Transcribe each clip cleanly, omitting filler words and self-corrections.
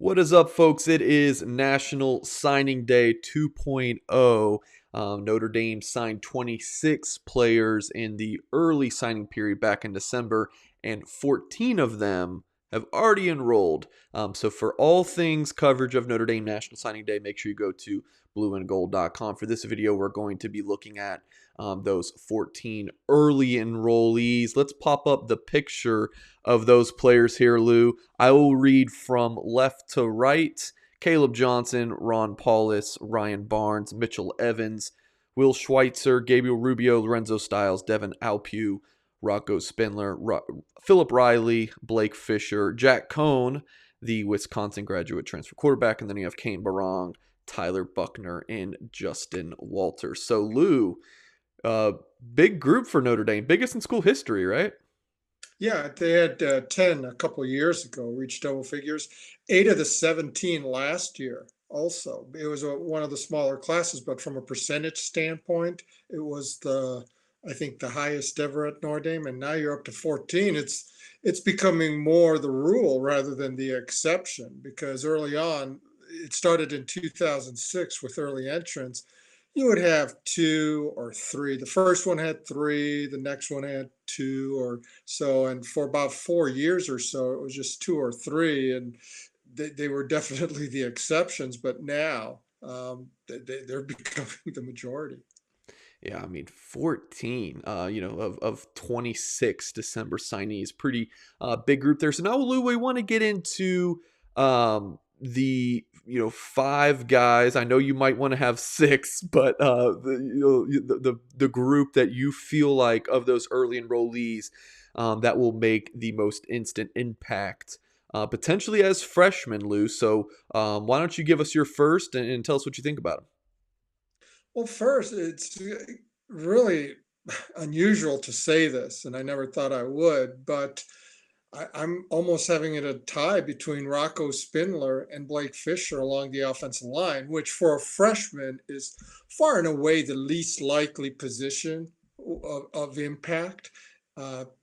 What is up, folks? It is National Signing Day 2.0. Notre Dame signed 26 players in the early signing period back in December, and 14 of them have already enrolled. So, for all things coverage of Notre Dame National Signing Day, make sure you go to blueandgold.com. For this video, we're going to be looking at those 14 early enrollees. Let's pop up the picture of those players here, Lou. I will read from left to right. Caleb Johnson, Ron Paulus, Ryan Barnes, Mitchell Evans, Will Schweitzer, Gabriel Rubio, Lorenzo Styles, Devin Alpew, Rocco Spindler, Philip Reilly, Blake Fisher, Jack Cohn, the Wisconsin graduate transfer quarterback, and then you have Kane Barong, Tyler Buckner, and Justin Walters. So, Lou, big group for Notre Dame, biggest in school history, right? Yeah, they had 10 a couple of years ago, reached double figures. 8 of the 17 last year also. It was one of the smaller classes, but from a percentage standpoint, it was I think, the highest ever at Notre Dame. And now you're up to 14. It's becoming more the rule rather than the exception, because early on, it started in 2006 with early entrants. You would have two or three. The first one had three, the next one had two or so. And for about 4 years or so, it was just two or three. And they were definitely the exceptions. But now they're becoming the majority. Yeah, I mean, 14, of 26 December signees, pretty big group there. So now, Lou, we want to get into five guys. I know you might want to have six, but the group that you feel like of those early enrollees that will make the most instant impact. Potentially as freshmen, Lou. So why don't you give us your first and tell us what you think about them? Well, first, it's really unusual to say this, and I never thought I would, but I'm almost having it a tie between Rocco Spindler and Blake Fisher along the offensive line, which for a freshman is far and away the least likely position of impact.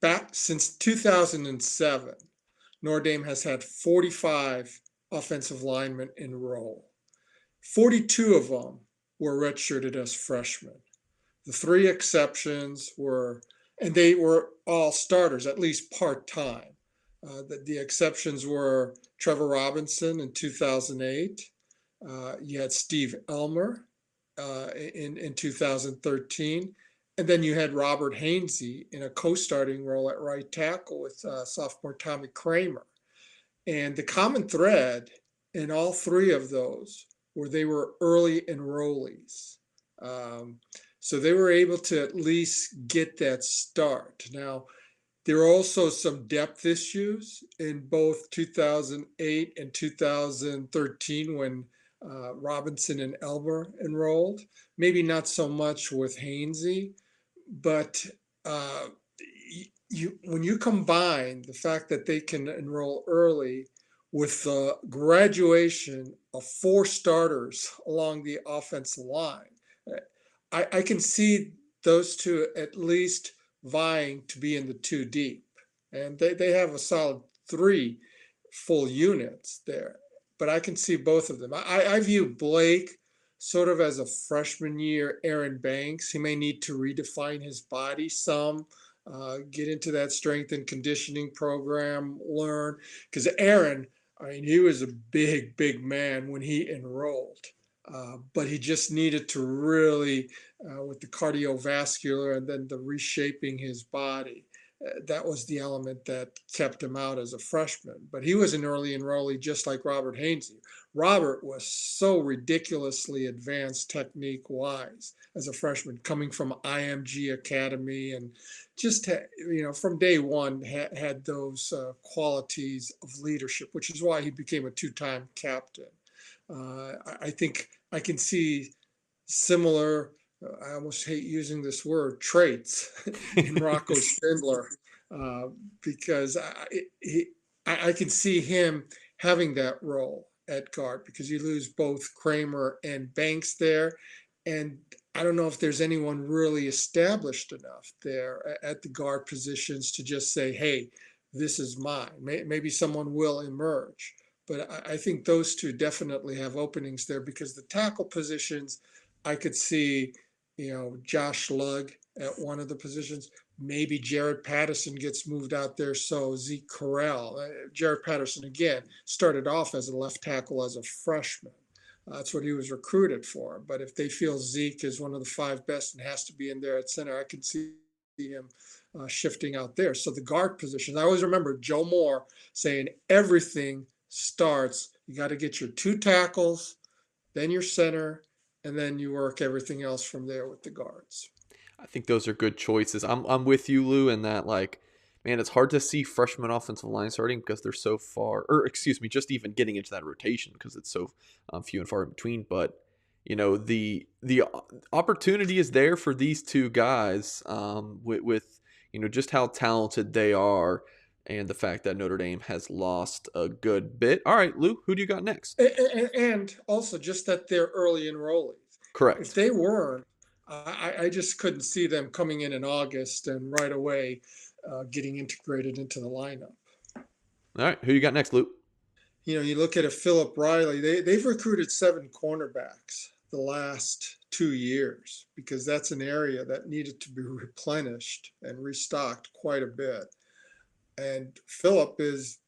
Back since 2007, Notre Dame has had 45 offensive linemen enroll. 42 of them were redshirted as freshmen. The three exceptions were, and they were all starters, at least part-time. The exceptions were Trevor Robinson in 2008. You had Steve Elmer in 2013. And then you had Robert Hainsey in a co-starting role at right tackle with sophomore Tommy Kramer. And the common thread in all three of those were they were early enrollees. So they were able to at least get that start. Now, there are also some depth issues in both 2008 and 2013 when Robinson and Elmer enrolled. Maybe not so much with Hainsey, but when you combine the fact that they can enroll early with the graduation of four starters along the offensive line, I can see those two at least vying to be in the two deep. And they have a solid three full units there. But I can see both of them. I view Blake sort of as a freshman year Aaron Banks. He may need to redefine his body some, get into that strength and conditioning program, learn. Because Aaron, I mean, he was a big, big man when he enrolled. But he just needed to really, with the cardiovascular and then the reshaping his body, that was the element that kept him out as a freshman. But he was an early enrollee just like Robert Hainsey. Robert was so ridiculously advanced technique-wise as a freshman, coming from IMG Academy, and just from day one had those qualities of leadership, which is why he became a two-time captain. I think I can see similar, I almost hate using this word, traits in Rocco Spindler, because I can see him having that role at guard, because you lose both Kramer and Banks there. And I don't know if there's anyone really established enough there at the guard positions to just say, hey, this is mine. Maybe someone will emerge. But I think those two definitely have openings there because the tackle positions, I could see, Josh Lugg at one of the positions. Maybe Jared Patterson gets moved out there. So Zeke Carell, Jared Patterson again started off as a left tackle as a freshman. That's what he was recruited for. But if they feel Zeke is one of the five best and has to be in there at center, I could see him shifting out there. So the guard positions, I always remember Joe Moore saying everything starts, you got to get your two tackles, then your center, and then you work everything else from there with the guards. I think those are good choices. I'm with you, Lou, in that like, man, it's hard to see freshman offensive line starting because they're so far, or excuse me, just even getting into that rotation because it's so few and far in between. But the opportunity is there for these two guys with just how talented they are and the fact that Notre Dame has lost a good bit. All right, Lou, who do you got next? And also just that they're early enrollees. If Correct. they weren't, I just couldn't see them coming in August and right away getting integrated into the lineup. All right, who you got next, Lou? You look at a Philip Reilly, they've recruited 7 cornerbacks the last 2 years because that's an area that needed to be replenished and restocked quite a bit. And Philip is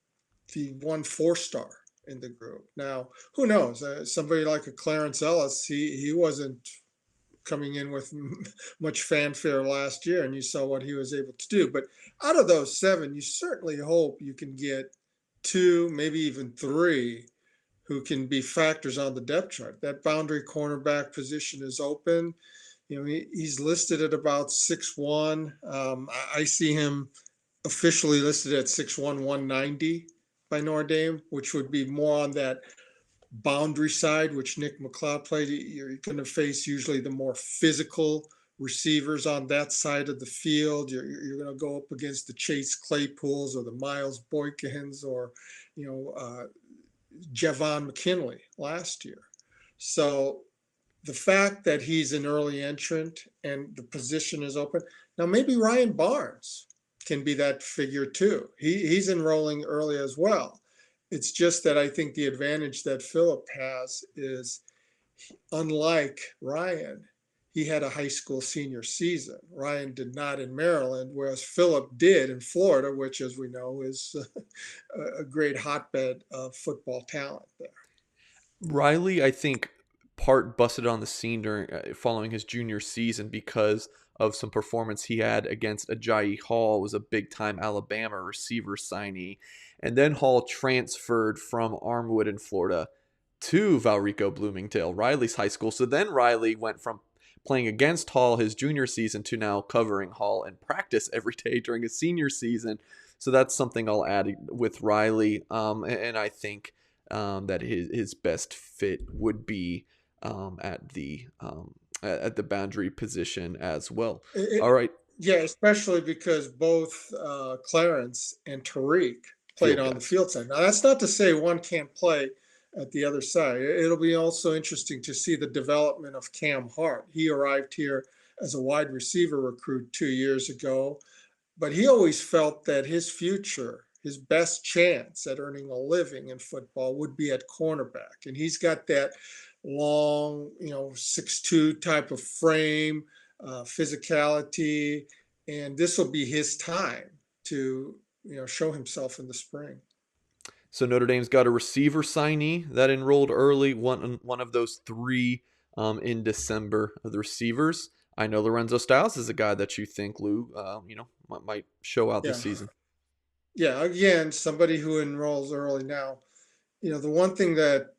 the 1 4-star in the group. Now, who knows? Somebody like a Clarence Ellis, he wasn't coming in with much fanfare last year, and you saw what he was able to do. But out of those 7, you certainly hope you can get 2, maybe even 3 who can be factors on the depth chart. That boundary cornerback position is open. He's listed at about 6'1". I see him officially listed at 6'1", 190 by Notre Dame, which would be more on that boundary side, which Nick McLeod played. You're going to face usually the more physical receivers on that side of the field. You're going to go up against the Chase Claypools or the Miles Boykins or, Javon McKinley last year. So the fact that he's an early entrant and the position is open. Now, maybe Ryan Barnes can be that figure too. He's enrolling early as well. It's just that I think the advantage that Philip has is, unlike Ryan, he had a high school senior season. Ryan did not in Maryland, whereas Philip did in Florida, which, as we know, is a great hotbed of football talent there. Reilly, I think, part busted on the scene during following his junior season because of some performance he had against Ajayi Hall, was a big time Alabama receiver signee, and then Hall transferred from Armwood in Florida to Valrico Bloomingdale, Riley's high school. So then Reilly went from playing against Hall his junior season to now covering Hall in practice every day during his senior season. So that's something I'll add with Reilly, and I think that his best fit would be at the boundary position as well. It, All right, yeah, especially because both Clarence and Tariq played field on the guys. field side. Now, that's not to say one can't play at the other side. It'll be also interesting to see the development of Cam Hart. He arrived here as a wide receiver recruit 2 years ago, but he always felt that his future, his best chance at earning a living in football would be at cornerback. And he's got that long, 6'2" type of frame, physicality, and this will be his time to, show himself in the spring. So Notre Dame's got a receiver signee that enrolled early, one of those three in December of the receivers. I know Lorenzo Styles is a guy that you think, Lou, might show out this Yeah. season. Yeah. Again, somebody who enrolls early. Now, the one thing that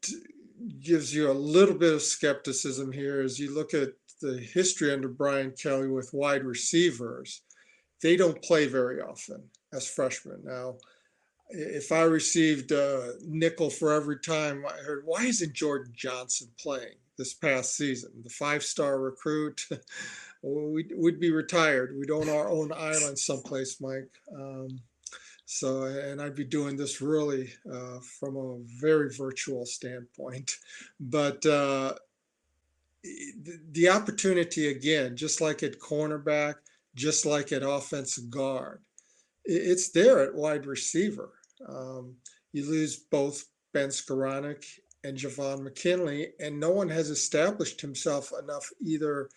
gives you a little bit of skepticism here is you look at the history under Brian Kelly with wide receivers. They don't play very often as freshmen. Now, if I received a nickel for every time I heard, why isn't Jordan Johnson playing this past season? The 5-star recruit, we'd be retired. We'd own our own island someplace, Mike. And I'd be doing this really from a very virtual standpoint. But the opportunity, again, just like at cornerback, just like at offensive guard, it's there at wide receiver. You lose both Ben Skoranek and Javon McKinley, and no one has established himself enough either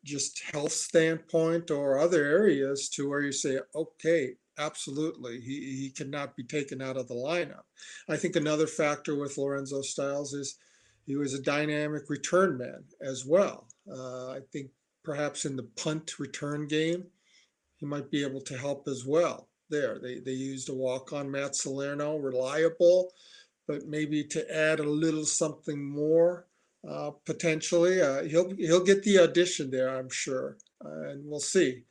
just health standpoint or other areas to where you say, okay, absolutely, he cannot be taken out of the lineup. I think another factor with Lorenzo Styles is he was a dynamic return man as well. I think perhaps in the punt return game, he might be able to help as well. There, they used a walk on Matt Salerno, reliable, but maybe to add a little something more potentially. He'll get the audition there, I'm sure, and we'll see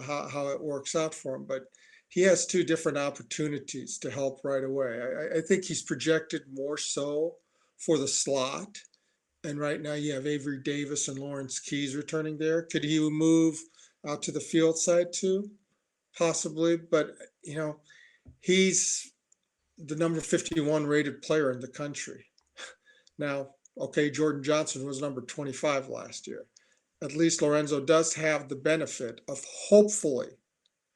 how it works out for him. But he has two different opportunities to help right away. I think he's projected more so for the slot. And right now you have Avery Davis and Lawrence Keys returning there. Could he move out to the field side too? Possibly, but he's the number 51 rated player in the country. Now, okay, Jordan Johnson was number 25 last year. At least Lorenzo does have the benefit of hopefully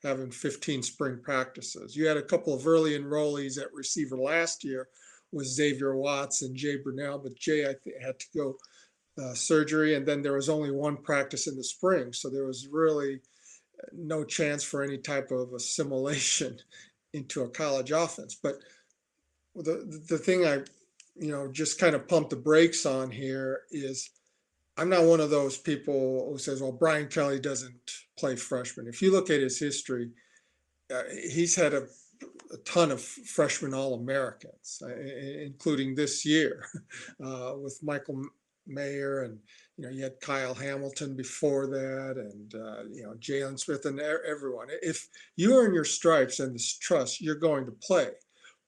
having 15 spring practices. You had a couple of early enrollees at receiver last year with Xavier Watts and Jay Brunell, but Jay, I think, had to go surgery, and then there was only one practice in the spring, so there was really no chance for any type of assimilation into a college offense. But the thing I just kind of pump the brakes on here is I'm not one of those people who says, well, Brian Kelly doesn't play freshman. If you look at his history, he's had a ton of freshman All-Americans, including this year with Michael Mayer, and you had Kyle Hamilton before that, and Jalen Smith and everyone. If you earn your stripes and this trust, you're going to play.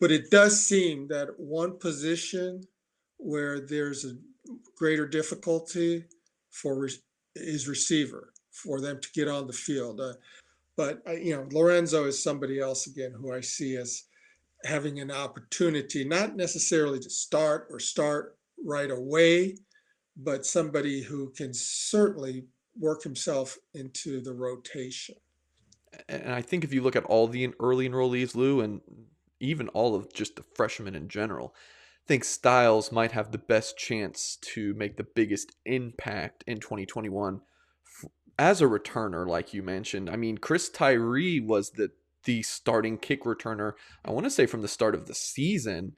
But it does seem that one position where there's a greater difficulty for is receiver for them to get on the field. But Lorenzo is somebody else again who I see as having an opportunity, not necessarily to start right away, but somebody who can certainly work himself into the rotation. And I think if you look at all the early enrollees, Lou, and even all of just the freshmen in general, I think Styles might have the best chance to make the biggest impact in 2021 as a returner, like you mentioned. I mean, Chris Tyree was the starting kick returner, I want to say from the start of the season.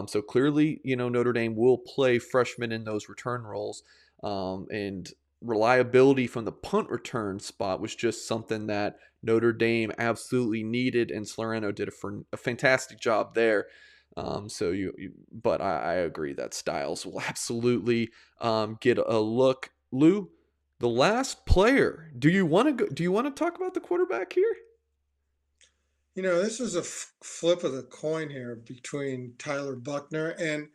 So clearly, Notre Dame will play freshmen in those return roles. And reliability from the punt return spot was just something that Notre Dame absolutely needed, and Salerno did a fantastic job there. But I agree that Styles will absolutely get a look. Lou, the last player. Do you want to go? Do you want to talk about the quarterback here? This was a flip of the coin here between Tyler Buckner, and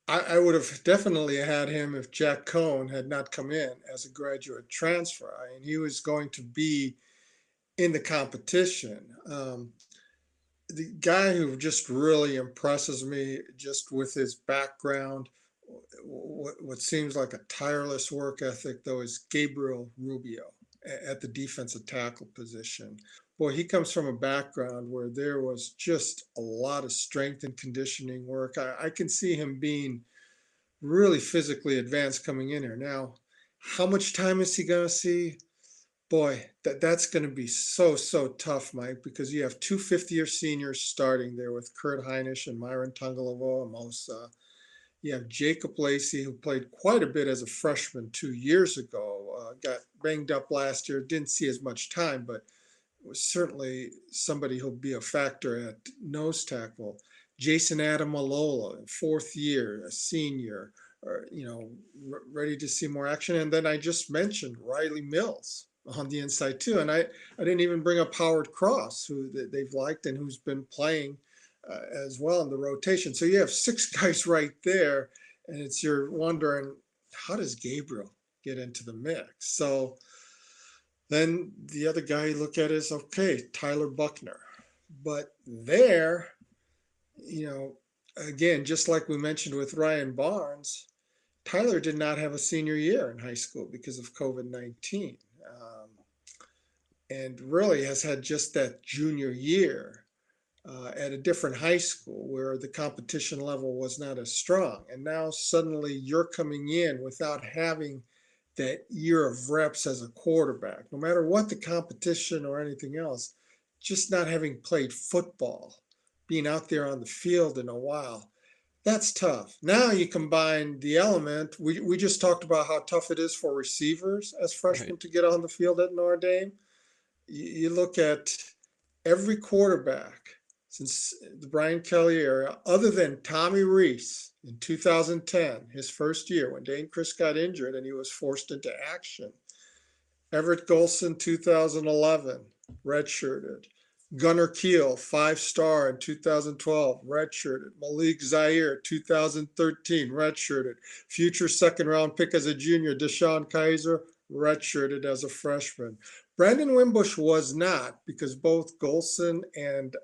I would have definitely had him if Jack Cohn had not come in as a graduate transfer. I mean, he was going to be in the competition. The guy who just really impresses me just with his background, what seems like a tireless work ethic, though, is Gabriel Rubio at the defensive tackle position. Boy, he comes from a background where there was just a lot of strength and conditioning work. I can see him being really physically advanced coming in here. Now, how much time is he going to see? Boy, that's going to be so tough, Mike, because you have two fifth-year seniors starting there with Kurt Heinisch and Myron Tungalovoa-Amosa. You have Jacob Lacey, who played quite a bit as a freshman 2 years ago, got banged up last year, didn't see as much time, but was certainly somebody who'll be a factor at nose tackle. Jason Adamalola, fourth year, a senior, ready to see more action. And then I just mentioned Riley Mills on the inside too. And I didn't even bring up Howard Cross, who they've liked and who's been playing as well in the rotation. So you have six guys right there, and you're wondering, how does Gabriel get into the mix? So then the other guy you look at is, okay, Tyler Buckner. But there, again, just like we mentioned with Ryan Barnes, Tyler did not have a senior year in high school because of COVID-19, and really has had just that junior year. at a different high school where the competition level was not as strong. And now suddenly you're coming in without having that year of reps as a quarterback, no matter what the competition or anything else, just not having played football, being out there on the field in a while. That's tough. Now you combine the element. We just talked about how tough it is for receivers as Right. freshmen to get on the field at Notre Dame. You look at every quarterback since the Brian Kelly era, other than Tommy Reese in 2010, his first year when Dane Chris got injured and he was forced into action. Everett Golson, 2011, redshirted. Gunnar Kiel, 5-star in 2012, redshirted. Malik Zaire, 2013, redshirted. Future second round pick as a junior, Deshaun Kaiser, redshirted as a freshman. Brandon Wimbush was not, because both Golson and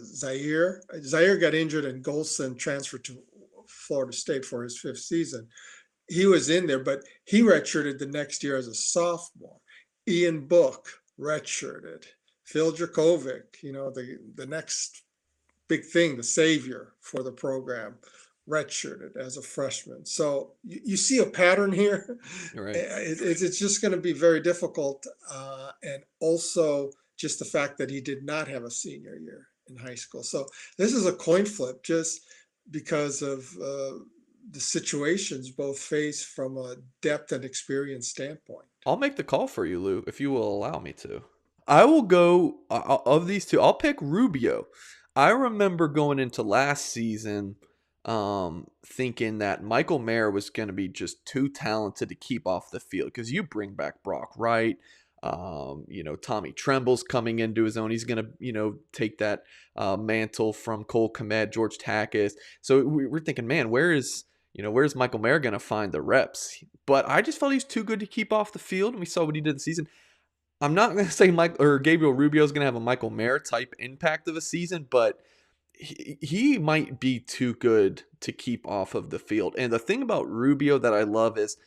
Zaire got injured and Golson transferred to Florida State for his 5th season. He was in there, but he redshirted the next year as a sophomore. Ian Book redshirted. Phil Dracovic, the next big thing, the savior for the program, redshirted as a freshman. So you see a pattern here. Right. It's just going to be very difficult. And also just the fact that he did not have a senior year in high school. So this is a coin flip just because of the situations both face from a depth and experience standpoint. I'll make the call for you, Lou, if you will allow me to. I will go of these two. I'll pick Rubio. I remember going into last season thinking that Michael Mayer was going to be just too talented to keep off the field because you bring back Brock Wright. Tommy Tremble's coming into his own. He's going to, take that mantle from Cole Kmet, George Takis. So we're thinking, man, where's Michael Mayer going to find the reps? But I just felt he was too good to keep off the field, and we saw what he did this season. I'm not going to say Gabriel Rubio is going to have a Michael Mayer type impact of a season, but he might be too good to keep off of the field. And the thing about Rubio that I love is,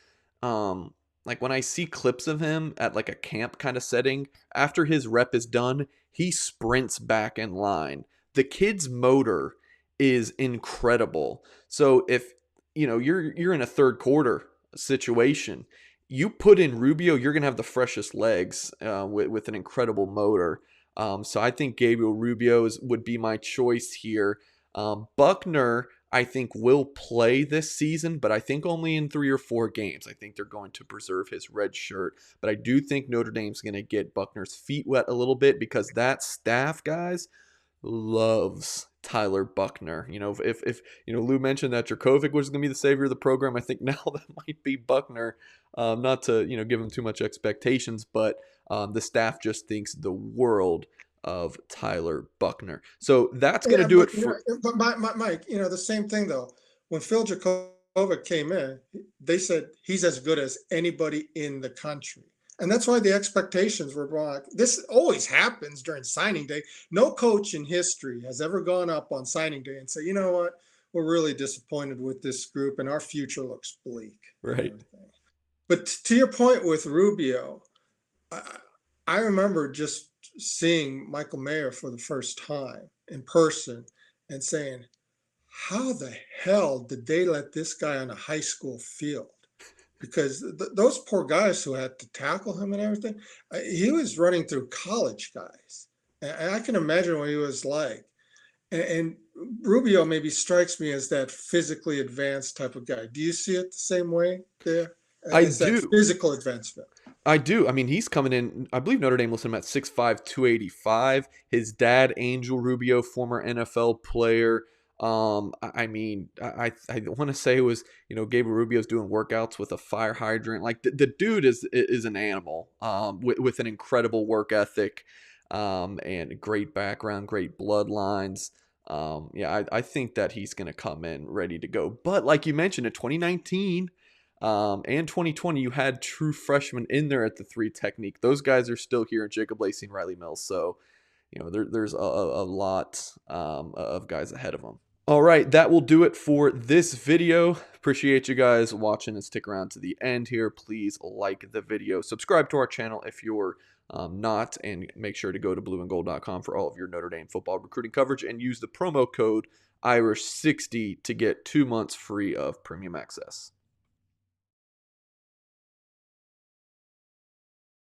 like when I see clips of him at like a camp kind of setting, after his rep is done, he sprints back in line. The kid's motor is incredible. So if you're in a third quarter situation, you put in Rubio, you're gonna have the freshest legs with an incredible motor. So I think Gabriel Rubio would be my choice here. Buckner, I think, will play this season, but I think only in 3 or 4 games. I think they're going to preserve his red shirt. But I do think Notre Dame's going to get Buckner's feet wet a little bit because that staff, guys, loves Tyler Buckner. If Lou mentioned that Dracovic was going to be the savior of the program, I think now that might be Buckner. Not to give him too much expectations, but the staff just thinks the world of Tyler Buckner. So that's going to Yeah, do it for. but Mike, the same thing though. When Phil Dracovic came in, they said he's as good as anybody in the country. And that's why the expectations were brought. This always happens during signing day. No coach in history has ever gone up on signing day and say, you know what, we're really disappointed with this group and our future looks bleak and Right. everything. But to your point with Rubio, I remember just seeing Michael Mayer for the first time in person and saying, how the hell did they let this guy on a high school field? Because those poor guys who had to tackle him and everything, he was running through college guys. And I can imagine what he was like. And Rubio maybe strikes me as that physically advanced type of guy. Do you see it the same way there? I As that do. physical advancement? I do. I mean, he's coming in. I believe Notre Dame listed him at 6'5", 285. His dad, Angel Rubio, former NFL player. I want to say it was Gabriel Rubio's doing workouts with a fire hydrant. Like the dude is an animal. With an incredible work ethic, and great background, great bloodlines. I think that he's going to come in ready to go. But like you mentioned, in 2019. And 2020, you had true freshmen in there at the 3 technique. Those guys are still here in Jacob Lacey and Reilly Mills. So, there's a lot of guys ahead of them. All right, that will do it for this video. Appreciate you guys watching and stick around to the end here. Please like the video. Subscribe to our channel if you're not. And make sure to go to blueandgold.com for all of your Notre Dame football recruiting coverage and use the promo code Irish60 to get 2 months free of premium access.